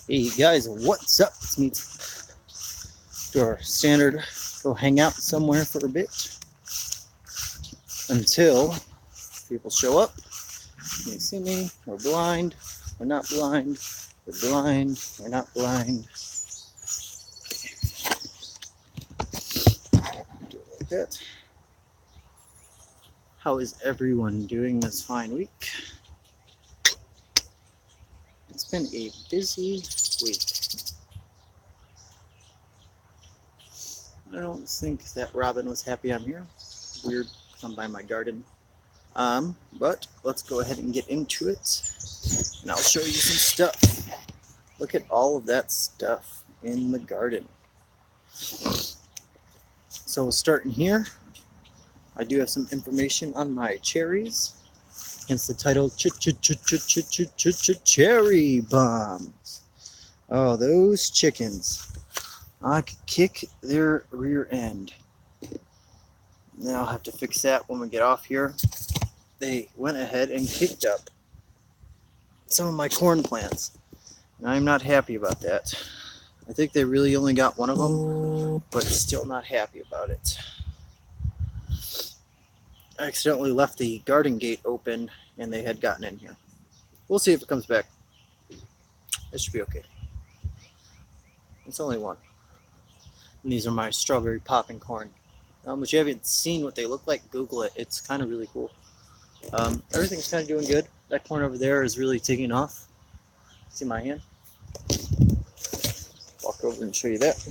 Hey guys, what's up? It's me. Do our standard, go hang out somewhere for a bit until people show up. They see me. We're blind. We're not blind. We're blind. We're not blind. Do it like that. How is everyone doing this fine week? It's been a busy week. I don't think that Robin was happy I'm here. Weird, I'm by my garden. But let's go ahead and get into it, and I'll show you some stuff. Look at all of that stuff in the garden. So we'll start in here. I do have some information on my cherries. Hence the title, Cherry Bombs. Oh, those chickens. I could kick their rear end. Now I'll have to fix that when we get off here. They went ahead and kicked up some of my corn plants. And I'm not happy about that. I think they really only got one of them, but still not happy about it. I accidentally left the garden gate open and they had gotten in here. We'll see if it comes back. It should be okay. It's only one. And these are my strawberry popping corn. If you haven't seen what they look like, Google it. It's kind of really cool. Everything's kind of doing good. That corn over there is really taking off. See my hand? Walk over and show you that.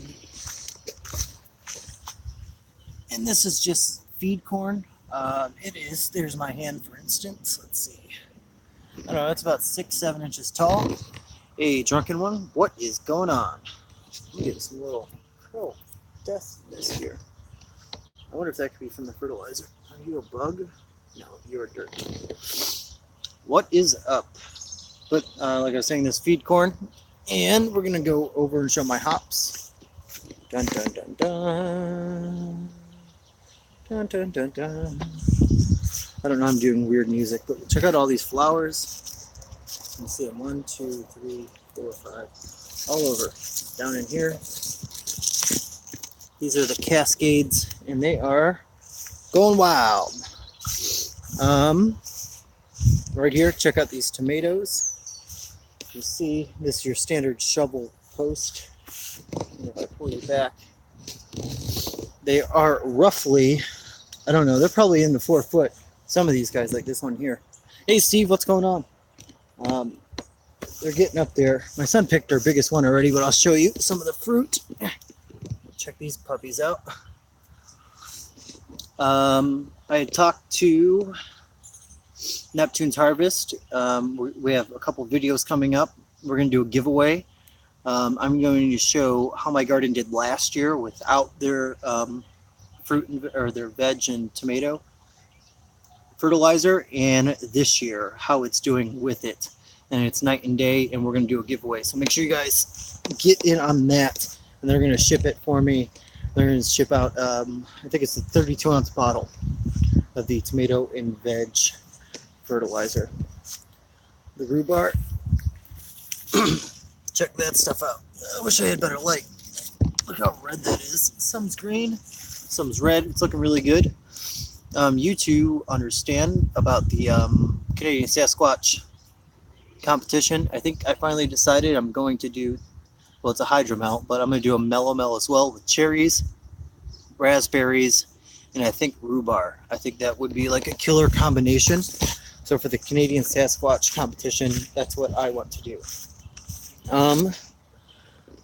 And this is just feed corn. It is. There's my hand, for instance. Let's see. I don't know. It's about 6-7 inches tall. A drunken one. What is going on? I'm getting some little death this here. I wonder if that could be from the fertilizer. Are you a bug? No, you're dirt. What is up? But like I was saying, this feed corn, and we're gonna go over and show my hops. Dun dun dun dun. Dun dun dun dun. I don't know. I'm doing weird music, but check out all these flowers. You can see them 1, 2, 3, 4, 5, all over. Down in here. These are the cascades, and they are going wild. Right here, check out these tomatoes. You see, this is your standard shovel post. And if I pull you back, they are roughly, I don't know, they're probably in the 4 foot. Some of these guys, like this one here. Hey, Steve, what's going on? They're getting up there. My son picked our biggest one already, but I'll show you some of the fruit. Check these puppies out. I had talked to Neptune's Harvest. We have a couple videos coming up. We're going to do a giveaway. I'm going to show how my garden did last year without their fruit or their veg and tomato fertilizer, and this year how it's doing with it. And it's night and day, and we're going to do a giveaway. So make sure you guys get in on that. And they're going to ship it for me. They're going to ship out, I think it's a 32-ounce bottle of the tomato and veg fertilizer. The rhubarb. Check that stuff out. I wish I had better light. Look how red that is. Some's green, some's red. It's looking really good. You two understand about the Canadian Sasquatch competition. I think I finally decided I'm going to do, well, it's a hydromel, but I'm going to do a mellow as well with cherries, raspberries, and I think rhubarb. I think that would be like a killer combination. So for the Canadian Sasquatch competition, that's what I want to do. I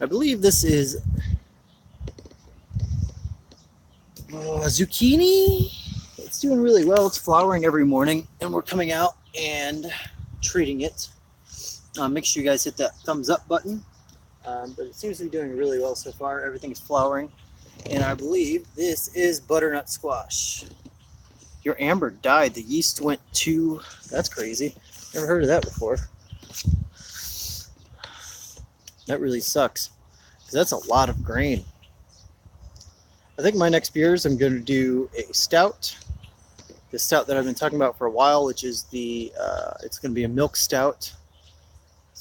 believe this is zucchini. It's doing really well. It's flowering every morning, and we're coming out and treating it. Make sure you guys hit that thumbs up button. But it seems to be doing really well so far. Everything's flowering. And I believe this is butternut squash. Your amber died. The yeast went to... That's crazy. Never heard of that before. That really sucks. Because that's a lot of grain. I think my next beers, I'm going to do a stout. The stout that I've been talking about for a while, which is the... it's going to be a milk stout.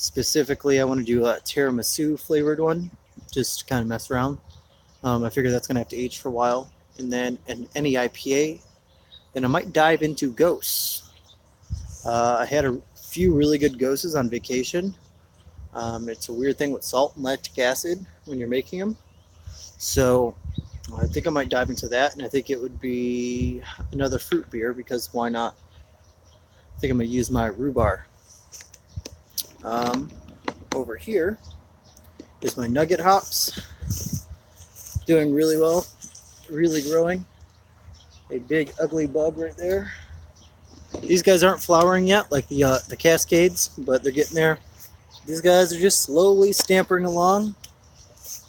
Specifically, I want to do a tiramisu flavored one, just to kind of mess around. I figure that's going to have to age for a while. And then any IPA. Then I might dive into ghosts. I had a few really good ghosts on vacation. It's a weird thing with salt and lactic acid when you're making them. So I think I might dive into that, and I think it would be another fruit beer because why not? I think I'm going to use my rhubarb. Over here is my nugget hops. Doing really well, really growing. A big ugly bug right there. These guys aren't flowering yet like the Cascades, but they're getting there. These guys are just slowly stampering along.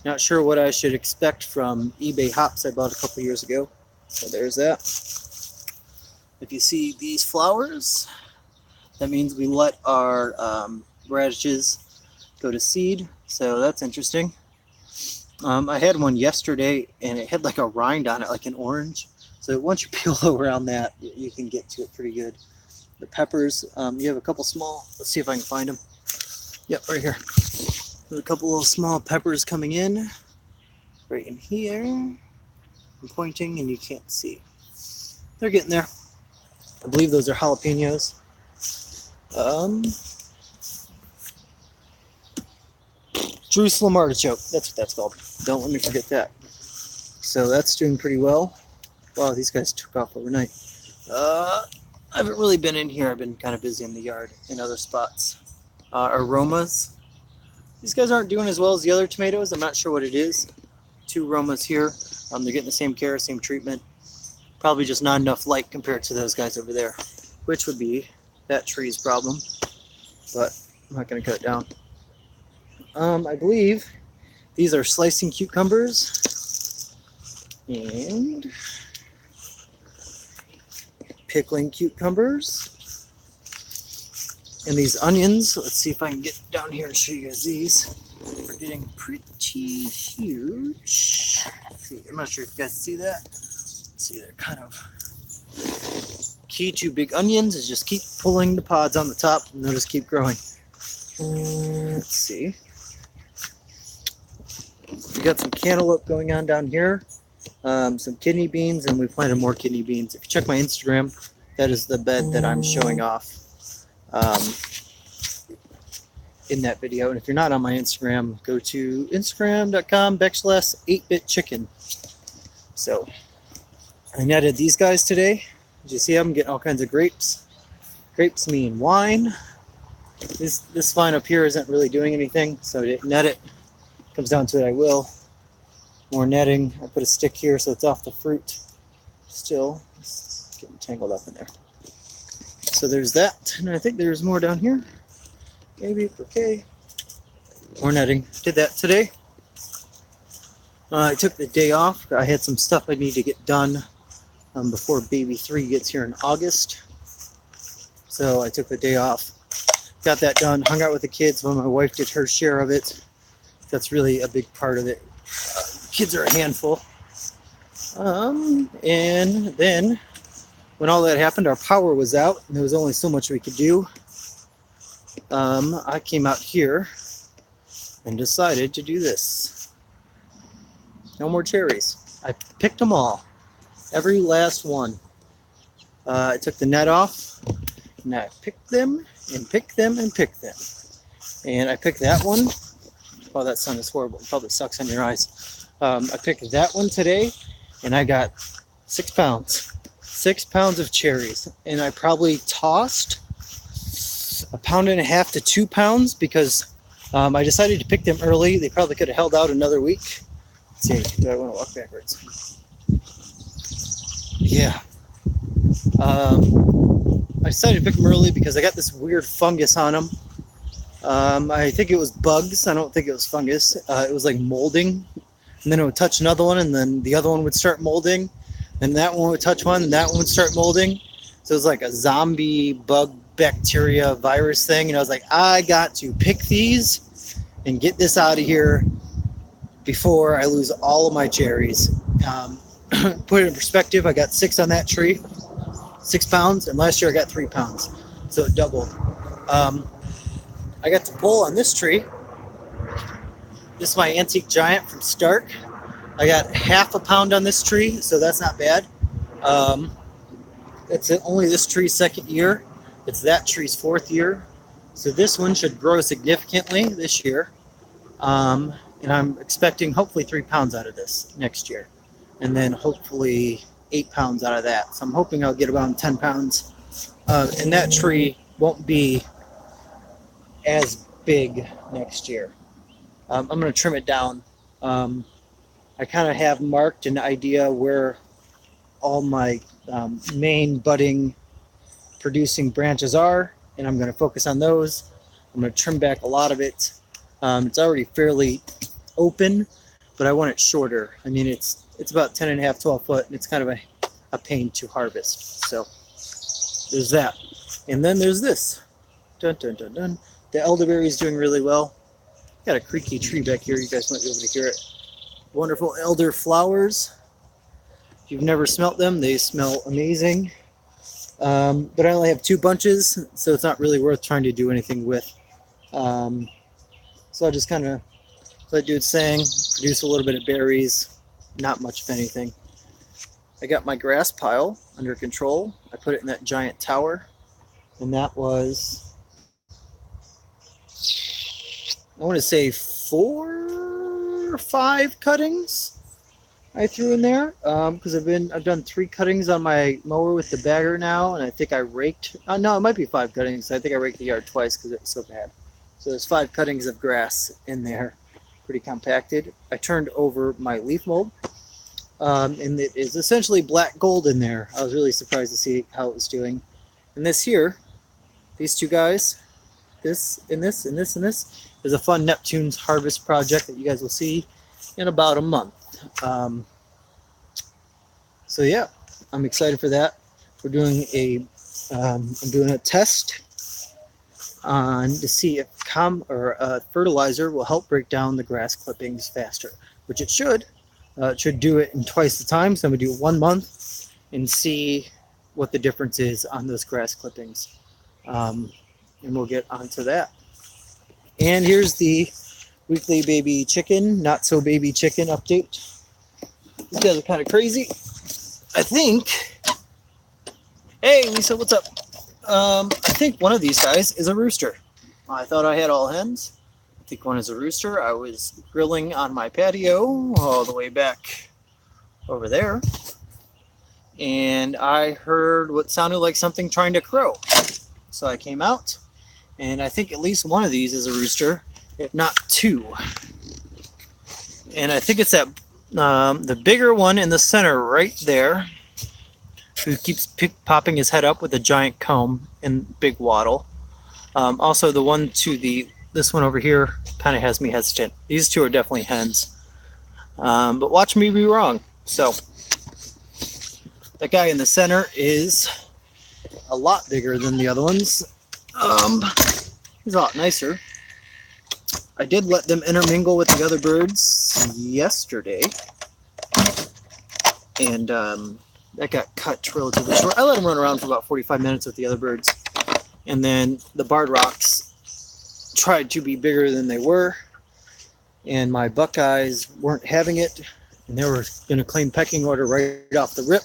Not sure what I should expect from eBay hops I bought a couple years ago. So there's that. If you see these flowers, that means we let our radishes go to seed. So that's interesting. I had one yesterday and it had like a rind on it, like an orange. So once you peel around that, you can get to it pretty good. The peppers, you have a couple small, let's see if I can find them. Yep, right here. There's a couple little small peppers coming in. Right in here. I'm pointing and you can't see. They're getting there. I believe those are jalapenos. Jerusalem artichoke, that's what that's called. Don't let me forget that. So that's doing pretty well. Wow, these guys took off overnight. I haven't really been in here. I've been kind of busy in the yard in other spots. Aromas. These guys aren't doing as well as the other tomatoes. I'm not sure what it is. 2 aromas here. They're getting the same care, same treatment. Probably just not enough light compared to those guys over there, which would be that tree's problem. But I'm not going to cut it down. I believe these are slicing cucumbers and pickling cucumbers. And these onions, let's see if I can get down here and show you guys these. They're getting pretty huge. I'm not sure if you guys see that. See, they're kind of key to big onions is just keep pulling the pods on the top and they'll just keep growing. Let's see. We got some cantaloupe going on down here, some kidney beans, and we planted more kidney beans. If you check my Instagram, that is the bed that I'm showing off in that video. And if you're not on my Instagram, go to instagram.com/8bitchicken. So I netted these guys today. Did you see them getting all kinds of grapes? Grapes mean wine. This vine up here isn't really doing anything, so I didn't net it. Comes down to it, I will. More netting. I put a stick here so it's off the fruit. Still, it's getting tangled up in there. So there's that, and I think there's more down here. Maybe, okay. More netting. Did that today. I took the day off. I had some stuff I need to get done before baby 3 gets here in August. So I took the day off. Got that done. Hung out with the kids when my wife did her share of it. That's really a big part of it. Kids are a handful. And then when all that happened, our power was out and there was only so much we could do. I came out here and decided to do this. No more cherries. I picked them all. Every last one. I took the net off and I picked them and picked them and picked them. And I picked that one. Oh, that sun is horrible. It probably sucks on your eyes. I picked that one today, and I got 6 pounds. 6 pounds of cherries. And I probably tossed 1.5 pounds to 2 pounds because I decided to pick them early. They probably could have held out another week. Let's see, do I want to walk backwards? Yeah. I decided to pick them early because I got this weird fungus on them. I think it was bugs. I don't think it was fungus. It was like molding. And then it would touch another one, and then the other one would start molding. And that one would touch one, and that one would start molding. So it was like a zombie bug bacteria virus thing. And I was like, I got to pick these and get this out of here before I lose all of my cherries. Put it in perspective, I got 6 on that tree. 6 pounds, and last year I got 3 pounds. So it doubled. I got to pull on this tree. This is my antique giant from Stark. I got half a pound on this tree, so that's not bad. It's only this tree's second year. It's that tree's fourth year. So this one should grow significantly this year. And I'm expecting hopefully 3 pounds out of this next year. And then hopefully 8 pounds out of that. So I'm hoping I'll get around 10 pounds. And that tree won't be as big next year. I'm going to trim it down. I kind of have marked an idea where all my main budding producing branches are, and I'm going to focus on those. I'm going to trim back a lot of it. It's already fairly open, but I want it shorter. I mean, it's about 10 and a half, 12 foot, and it's kind of a pain to harvest. So there's that. And then there's this. Dun, dun, dun, dun. The elderberry is doing really well. Got a creaky tree back here. You guys might be able to hear it. Wonderful elder flowers. If you've never smelt them, they smell amazing. But I only have 2 bunches, so it's not really worth trying to do anything with. So I just kind of let do its thing, produce a little bit of berries, not much of anything. I got my grass pile under control. I put it in that giant tower, and that was, I want to say 4 or 5 cuttings I threw in there, because I've done 3 cuttings on my mower with the bagger now, and I think I raked. No, it might be 5 cuttings. I think I raked the yard twice because it was so bad. So there's 5 cuttings of grass in there, pretty compacted. I turned over my leaf mold, and it is essentially black gold in there. I was really surprised to see how it was doing. And this here, these 2 guys, this and this and this and this, is a fun Neptune's harvest project that you guys will see in about a month. So yeah, I'm excited for that. We're doing I'm doing a test to see if fertilizer will help break down the grass clippings faster, which it should. It should do it in twice the time. So I'm gonna do it 1 month and see what the difference is on those grass clippings, and we'll get onto that. And here's the weekly baby chicken, not so baby chicken update. These guys are kind of crazy. I think. Hey, Lisa, what's up? I think one of these guys is a rooster. I thought I had all hens. I think one is a rooster. I was grilling on my patio all the way back over there, and I heard what sounded like something trying to crow. So I came out, and I think at least one of these is a rooster, if not 2. And I think it's that the bigger one in the center right there, who keeps popping his head up with a giant comb and big wattle. Also the one to this one over here kind of has me hesitant. These 2 are definitely hens, but watch me be wrong. So that guy in the center is a lot bigger than the other ones. He's a lot nicer. I did let them intermingle with the other birds yesterday, and that got cut relatively short. I let them run around for about 45 minutes with the other birds, and then the barred rocks tried to be bigger than they were, and my buckeyes weren't having it, and they were going to claim pecking order right off the rip.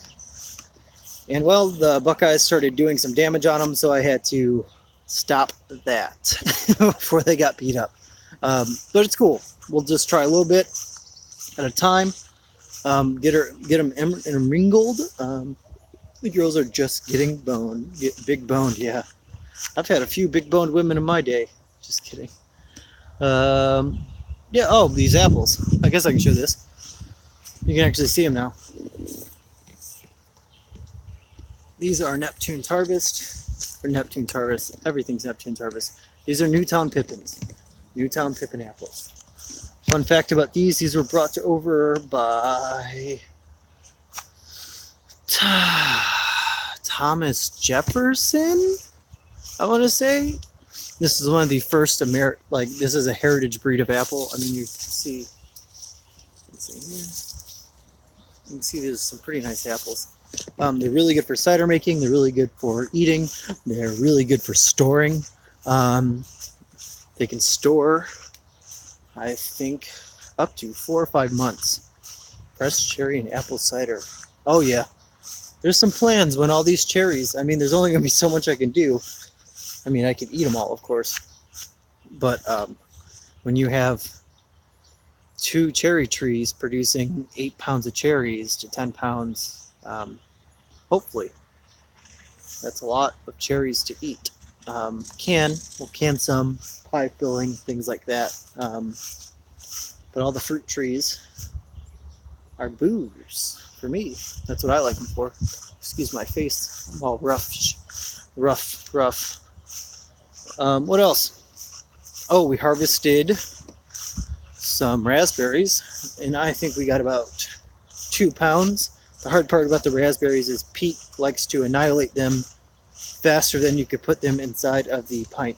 And well, the buckeyes started doing some damage on them, so I had to stop that before they got beat up. But it's cool. We'll just try a little bit at a time. Get them intermingled. The girls are just getting big boned. Yeah, I've had a few big boned women in my day. Just kidding. Yeah. Oh, these apples. I guess I can show this. You can actually see them now. These are Neptune's Harvest. Or Neptune's Harvest. Everything's Neptune's Harvest. These are Newtown Pippins. Newtown Pippin apples. Fun fact about these were brought over by Thomas Jefferson, I want to say. This is one of the first this is a heritage breed of apple. I mean, you can see, let's see here. You can see there's some pretty nice apples. They're really good for cider making. They're really good for eating. They're really good for storing. They can store, I think, up to 4 or 5 months. Fresh cherry and apple cider. Oh yeah, there's some plans when all these cherries. I mean, there's only gonna be so much I can do. I mean, I could eat them all, of course, but when you have 2 cherry trees producing 8 pounds of cherries to 10 pounds, hopefully, that's a lot of cherries to eat. We'll can some pie filling, things like that. But all the fruit trees are booze for me. That's what I like them for. Excuse my face. I'm all rough. What else? Oh, we harvested some raspberries, and I think we got about 2 pounds. The hard part about the raspberries is Pete likes to annihilate them faster than you could put them inside of the pint.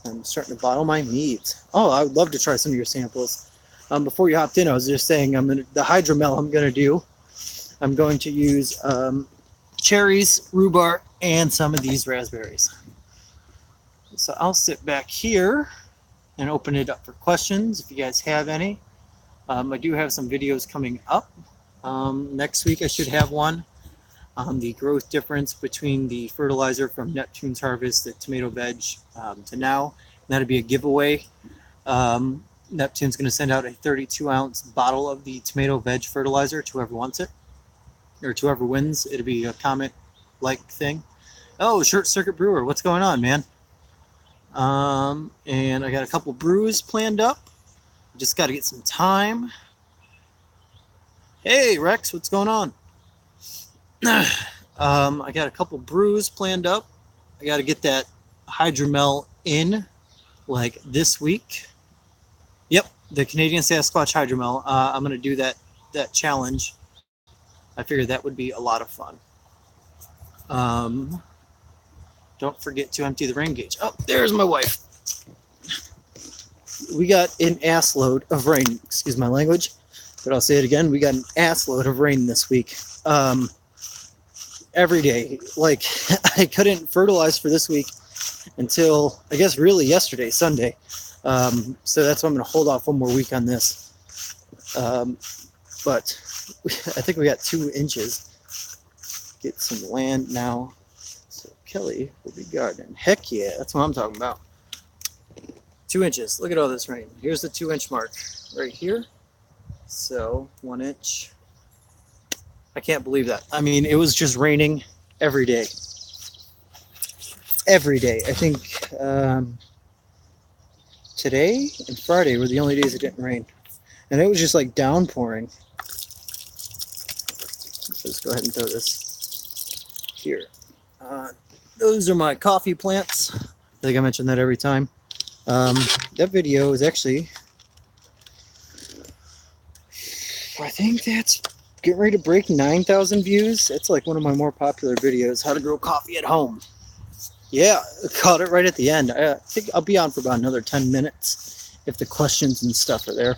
I'm starting to bottle my meads. Oh, I would love to try some of your samples. Before you hopped in, I was just saying the hydromel I'm going to use cherries, rhubarb, and some of these raspberries. So I'll sit back here and open it up for questions if you guys have any. I do have some videos coming up. Next week I should have one on the growth difference between the fertilizer from Neptune's harvest, the tomato veg, to now. And that'll be a giveaway. Neptune's going to send out a 32-ounce bottle of the tomato veg fertilizer to whoever wants it, or to whoever wins. It'll be a comment-like thing. Oh, Short Circuit Brewer, what's going on, man? And I got a couple brews planned up. Just got to get some time. Hey, Rex, what's going on? I got a couple brews planned up. I got to get that hydromel in like this week. Yep, the Canadian Sasquatch hydromel. I'm going to do that challenge. I figured that would be a lot of fun. Don't forget to empty the rain gauge. Oh, there's my wife. We got an ass load of rain. Excuse my language, but I'll say it again. We got an ass load of rain this week. Every day. Like, I couldn't fertilize for this week until, I guess, really yesterday, Sunday. So that's why I'm going to hold off one more week on this. But I think we got 2 inches. Get some land now. So Kelly will be gardening. Heck yeah, that's what I'm talking about. 2 inches. Look at all this rain. Here's the 2-inch mark right here. So 1 inch. I can't believe that. I mean, it was just raining every day. Every day. I think today and Friday were the only days it didn't rain. And it was just like downpouring. Let's go ahead and throw this here. Those are my coffee plants. I think I mentioned that every time. That video is actually, I think that's getting ready to break 9,000 views. It's like one of my more popular videos, how to grow coffee at home. Yeah, caught it right at the end. I think I'll be on for about another 10 minutes if the questions and stuff are there.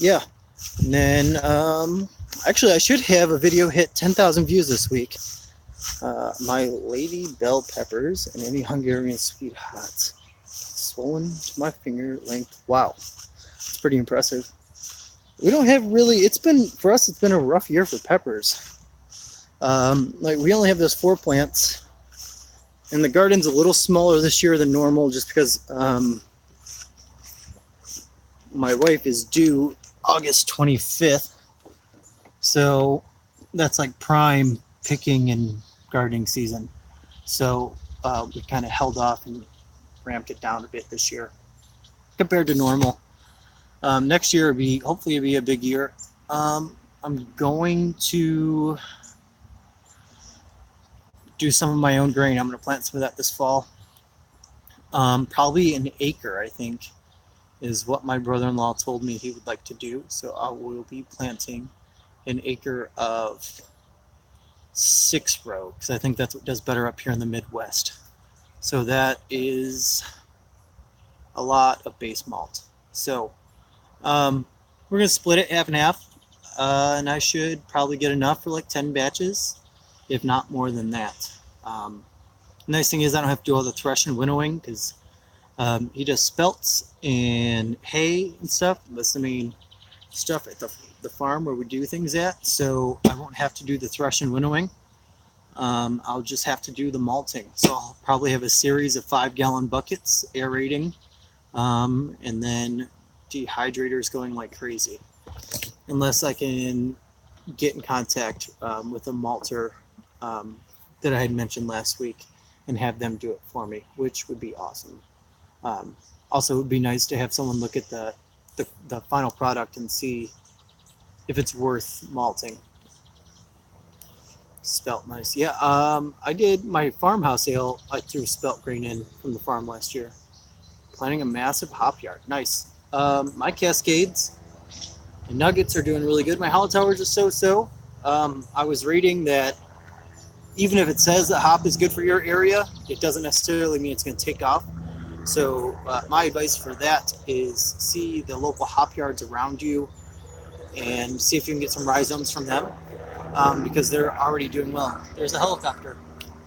Yeah, and then actually I should have a video hit 10,000 views this week. My lady bell peppers and any Hungarian sweet hots swollen to my finger length. Wow, it's pretty impressive. We don't have really, for us it's been a rough year for peppers. Like, we only have those 4 plants, and the garden's a little smaller this year than normal just because my wife is due August 25th, so that's like prime picking and gardening season. So we kind of held off and ramped it down a bit this year compared to normal. Next year hopefully it'll be a big year. I'm going to do some of my own grain. I'm going to plant some of that this fall. Probably an acre, I think, is what my brother-in-law told me he would like to do. So I will be planting an acre of 6-row, because I think that's what does better up here in the Midwest. So that is a lot of base malt. So we're going to split it half and half, and I should probably get enough for like 10 batches, if not more than that. The nice thing is I don't have to do all the thresh and winnowing, because He does spelts and hay and stuff. That's the main stuff at the farm where we do things at. So I won't have to do the thresh and winnowing. I'll just have to do the malting. So I'll probably have a series of 5-gallon buckets aerating, and then dehydrators going like crazy. Unless I can get in contact with a malter that I had mentioned last week and have them do it for me, which would be awesome. Also, it would be nice to have someone look at the final product and see if it's worth malting. Spelt nice. Yeah, I did my farmhouse ale. I threw spelt grain in from the farm last year. Planting a massive hop yard. Nice. My Cascades and Nuggets are doing really good. My hollow towers are so-so. I was reading that even if it says that hop is good for your area, it doesn't necessarily mean it's going to take off. So my advice for that is see the local hop yards around you and see if you can get some rhizomes from them, because they're already doing well. There's a helicopter.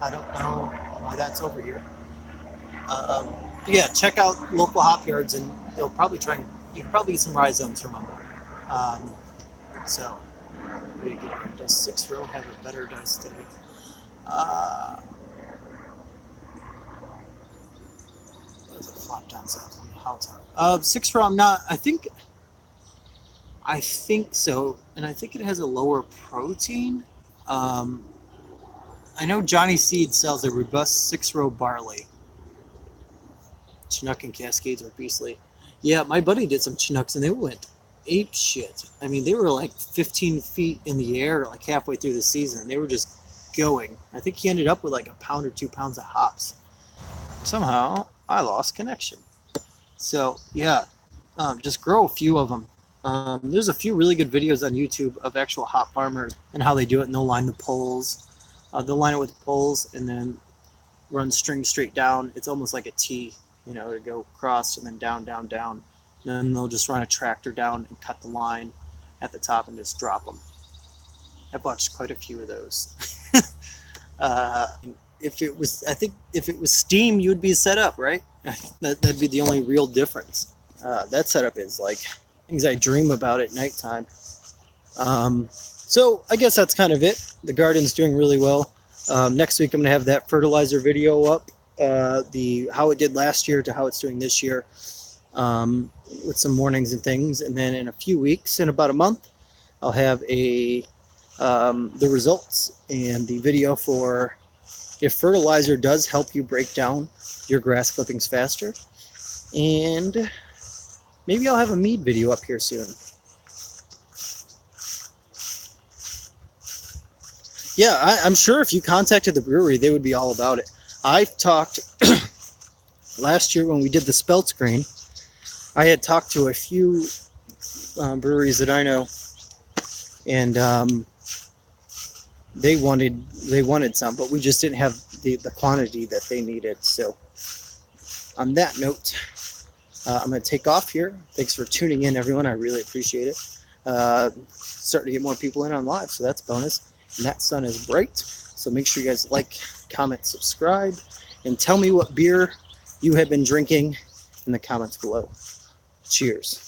I don't know why that's over here. Yeah, check out local hop yards and they'll probably you can probably get some rhizomes from them. So, pretty good. Does 6-row have a better dice today? There's a flop down south on the house. 6-row, I'm not. I think so, and I think it has a lower protein. I know Johnny Seed sells a robust 6-row barley. Chinook and Cascades are beastly. Yeah, my buddy did some Chinooks and they went ape shit. I mean, they were like 15 feet in the air, like halfway through the season. They were just going. I think he ended up with like 1 pound or 2 pounds of hops. Somehow, I lost connection. So yeah, just grow a few of them. There's a few really good videos on YouTube of actual hop farmers and how they do it. And they'll line the poles. They'll line it with poles and then run string straight down. It's almost like a T, to go across and then down, down, down. And then they'll just run a tractor down and cut the line at the top and just drop them. I've watched quite a few of those. If it was steam, you would be set up, right? That'd be the only real difference. That setup is like things I dream about at nighttime. So I guess that's kind of it. The garden's doing really well. Next week I'm gonna have that fertilizer video up, how it did last year to how it's doing this year, with some mornings and things. And then in a few weeks, in about a month, I'll have the results and the video for if fertilizer does help you break down your grass clippings faster. And maybe I'll have a mead video up here soon. Yeah, I'm sure if you contacted the brewery, they would be all about it. I've talked last year when we did the spelt grain. I had talked to a few breweries that I know, and they wanted some, but we just didn't have the quantity that they needed. So on that note, I'm going to take off here. Thanks for tuning in, everyone. I really appreciate it. Starting to get more people in on live, so that's bonus. And that sun is bright, so make sure you guys like, comment, subscribe, and tell me what beer you have been drinking in the comments below. Cheers.